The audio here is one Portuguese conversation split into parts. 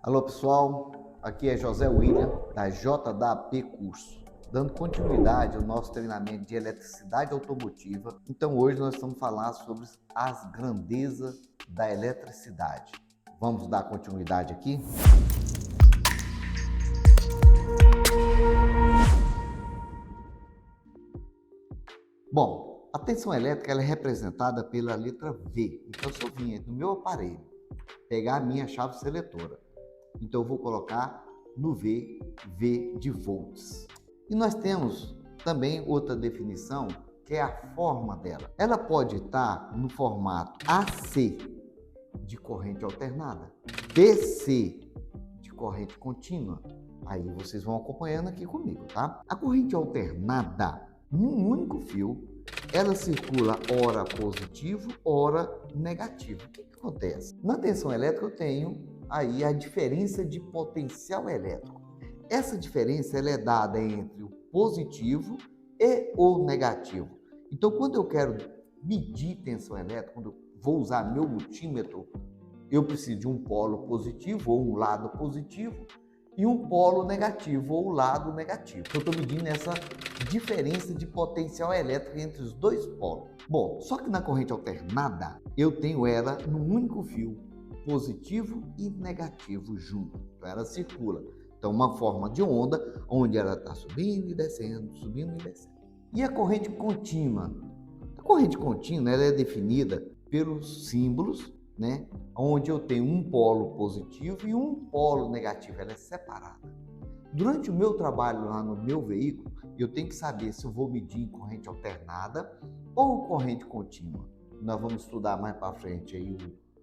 Alô pessoal, aqui é José William da JWP Curso, dando continuidade ao nosso treinamento de eletricidade automotiva. Então hoje nós vamos falar sobre as grandezas da eletricidade. Vamos dar continuidade aqui? Bom, a tensão elétrica ela é representada pela letra V. Então se eu vim no meu aparelho pegar a minha chave seletora, então eu vou colocar no V de volts. E nós temos também outra definição, que é a forma dela. Ela pode estar no formato AC, de corrente alternada, DC, de corrente contínua. Aí vocês vão acompanhando aqui comigo, tá? A corrente alternada, num único fio, ela circula ora positivo, ora negativo. O que acontece? Na tensão elétrica eu tenho aí a diferença de potencial elétrico. Essa diferença ela é dada entre o positivo e o negativo. Então, quando eu quero medir tensão elétrica, quando eu vou usar meu multímetro, eu preciso de um polo positivo ou um lado positivo e um polo negativo ou lado negativo. Então, eu estou medindo essa diferença de potencial elétrico entre os dois polos. Bom, só que na corrente alternada, eu tenho ela num único fio, positivo e negativo junto. Então, ela circula. Então, uma forma de onda, onde ela está subindo e descendo, subindo e descendo. E a corrente contínua? A corrente contínua ela é definida pelos símbolos, né? Onde eu tenho um polo positivo e um polo negativo, ela é separada. Durante o meu trabalho lá no meu veículo, eu tenho que saber se eu vou medir em corrente alternada ou corrente contínua. Nós vamos estudar mais para frente aí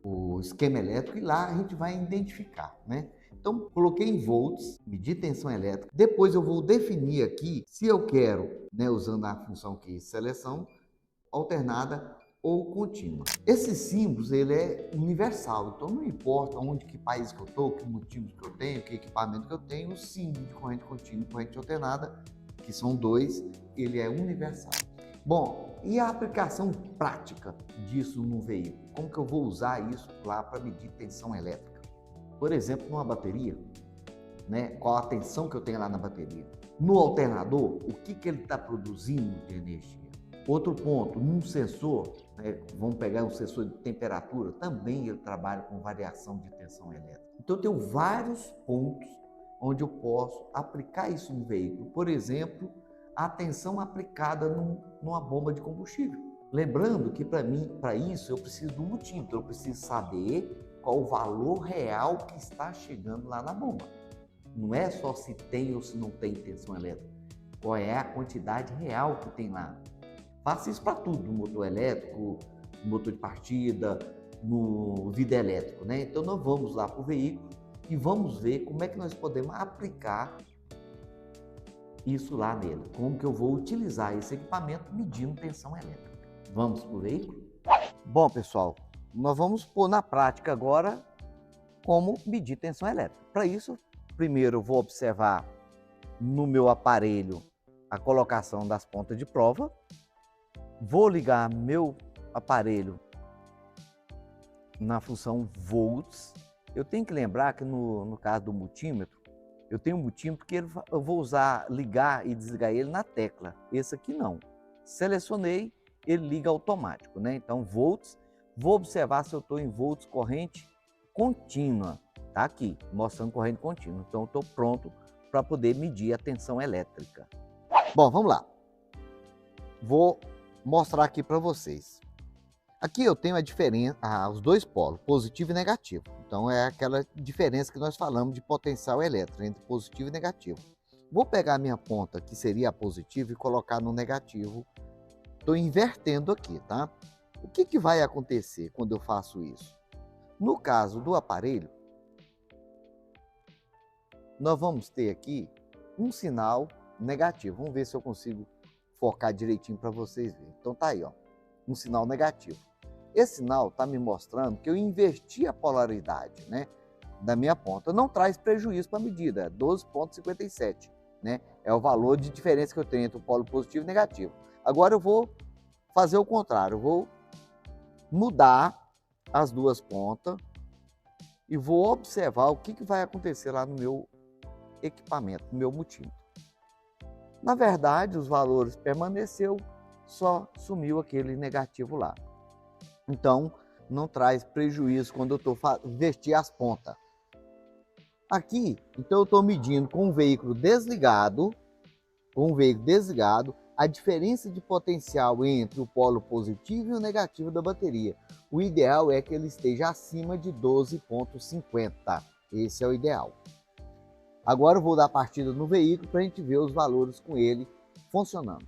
o esquema elétrico e lá a gente vai identificar, né? Então, coloquei em volts, medir tensão elétrica. Depois eu vou definir aqui se eu quero, né, usando a função aqui, seleção, alternada ou contínua. Esses símbolos, ele é universal, então não importa onde, que país que eu estou, que motivos que eu tenho, que equipamento que eu tenho, o símbolo de corrente contínua e corrente alternada, que são dois, ele é universal. Bom, e a aplicação prática disso no veículo? Como que eu vou usar isso lá para medir tensão elétrica? Por exemplo, numa bateria, né? Qual a tensão que eu tenho lá na bateria? No alternador, o que ele está produzindo de energia? Outro ponto, num sensor, né? Vamos pegar um sensor de temperatura, também ele trabalha com variação de tensão elétrica. Então, eu tenho vários pontos onde eu posso aplicar isso no veículo. Por exemplo, a tensão aplicada numa bomba de combustível. Lembrando que para isso, eu preciso do multímetro, eu preciso saber qual o valor real que está chegando lá na bomba. Não é só se tem ou se não tem tensão elétrica. Qual é a quantidade real que tem lá? Faça isso para tudo, no motor elétrico, no motor de partida, no vidro elétrico, né? Então nós vamos lá para o veículo e vamos ver como é que nós podemos aplicar isso lá nele. Como que eu vou utilizar esse equipamento medindo tensão elétrica. Vamos para o veículo? Bom, pessoal, nós vamos pôr na prática agora como medir tensão elétrica. Para isso, primeiro eu vou observar no meu aparelho a colocação das pontas de prova. Vou ligar meu aparelho na função volts. Eu tenho que lembrar que no caso do multímetro, eu tenho um multímetro que eu vou usar, ligar e desligar ele na tecla. Esse aqui não. Selecionei, ele liga automático, né? Então, volts. Vou observar se eu estou em volts corrente contínua. Tá aqui, mostrando corrente contínua. Então, eu estou pronto para poder medir a tensão elétrica. Bom, vamos lá. Vou mostrar aqui para vocês. Aqui eu tenho a diferença, os dois polos, positivo e negativo. Então, é aquela diferença que nós falamos de potencial elétrico, entre positivo e negativo. Vou pegar a minha ponta, que seria a positiva, e colocar no negativo. Estou invertendo aqui, tá? O que vai acontecer quando eu faço isso? No caso do aparelho, nós vamos ter aqui um sinal negativo. Vamos ver se eu consigo focar direitinho para vocês verem. Então tá aí, ó, um sinal negativo. Esse sinal está me mostrando que eu inverti a polaridade, né, da minha ponta. Não traz prejuízo para a medida, é 12,57, né? É o valor de diferença que eu tenho entre o polo positivo e negativo. Agora eu vou fazer o contrário, eu vou mudar as duas pontas e vou observar o que vai acontecer lá no meu equipamento, no meu multímetro. Na verdade, os valores permaneceu, só sumiu aquele negativo lá. Então, não traz prejuízo quando eu estou vestir as pontas. Aqui, então eu estou medindo com o veículo desligado, a diferença de potencial entre o polo positivo e o negativo da bateria. O ideal é que ele esteja acima de 12,50. Esse é o ideal. Agora eu vou dar partida no veículo para a gente ver os valores com ele funcionando.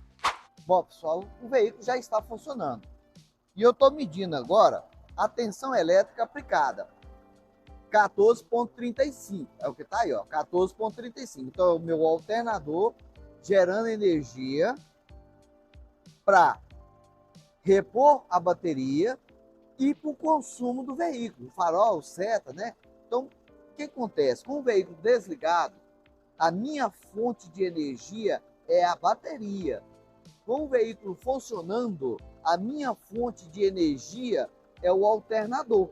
Bom, pessoal, o veículo já está funcionando. E eu estou medindo agora a tensão elétrica aplicada. 14,35. É o que está aí, ó, 14,35. Então, é o meu alternador gerando energia para repor a bateria e para o consumo do veículo. Farol, seta, né? Então, o que acontece? Com o veículo desligado, a minha fonte de energia é a bateria. Com o veículo funcionando, a minha fonte de energia é o alternador.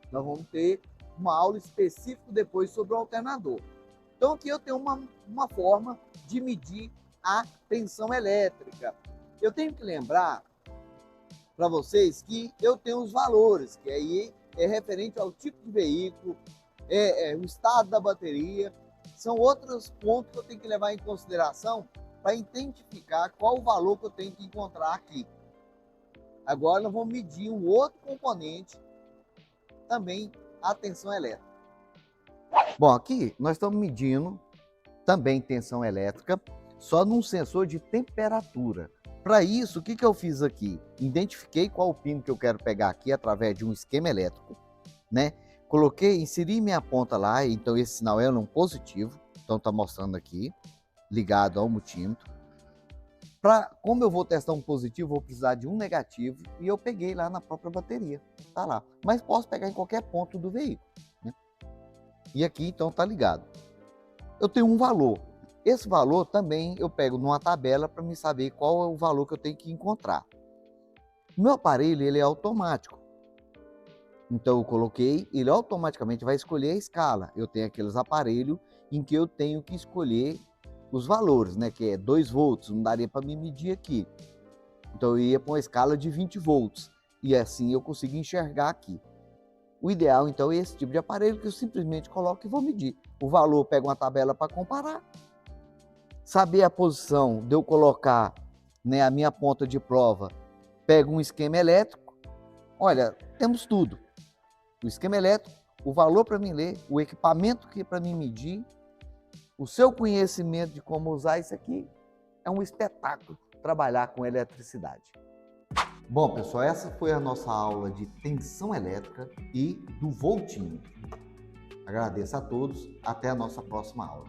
Nós vamos ter uma aula específica depois sobre o alternador. Então aqui eu tenho uma forma de medir a tensão elétrica. Eu tenho que lembrar para vocês que eu tenho os valores, que aí é referente ao tipo de veículo, o estado da bateria, são outros pontos que eu tenho que levar em consideração para identificar qual o valor que eu tenho que encontrar aqui. Agora nós vamos medir um outro componente, também a tensão elétrica. Bom, aqui nós estamos medindo também tensão elétrica, só num sensor de temperatura. Para isso, o que eu fiz aqui? Identifiquei qual o pino que eu quero pegar aqui através de um esquema elétrico, né? Inseri minha ponta lá, então esse sinal é um positivo, então está mostrando aqui, ligado ao multímetro. Como eu vou testar um positivo, vou precisar de um negativo e eu peguei lá na própria bateria, tá lá. Mas posso pegar em qualquer ponto do veículo, né? E aqui então tá ligado. Eu tenho um valor. Esse valor também eu pego numa tabela para me saber qual é o valor que eu tenho que encontrar. O meu aparelho ele é automático. Então eu coloquei, ele automaticamente vai escolher a escala. Eu tenho aqueles aparelhos em que eu tenho que escolher os valores, né? Que é 2 volts, não daria para me medir aqui. Então eu ia para uma escala de 20 volts e assim eu consigo enxergar aqui. O ideal então é esse tipo de aparelho que eu simplesmente coloco e vou medir. O valor, pego uma tabela para comparar. Saber a posição de eu colocar, né, a minha ponta de prova, pego um esquema elétrico. Olha, temos tudo. O esquema elétrico, o valor para mim ler, o equipamento que para mim medir, o seu conhecimento de como usar isso aqui, é um espetáculo trabalhar com eletricidade. Bom, pessoal, essa foi a nossa aula de tensão elétrica e do voltímetro. Agradeço a todos, até a nossa próxima aula.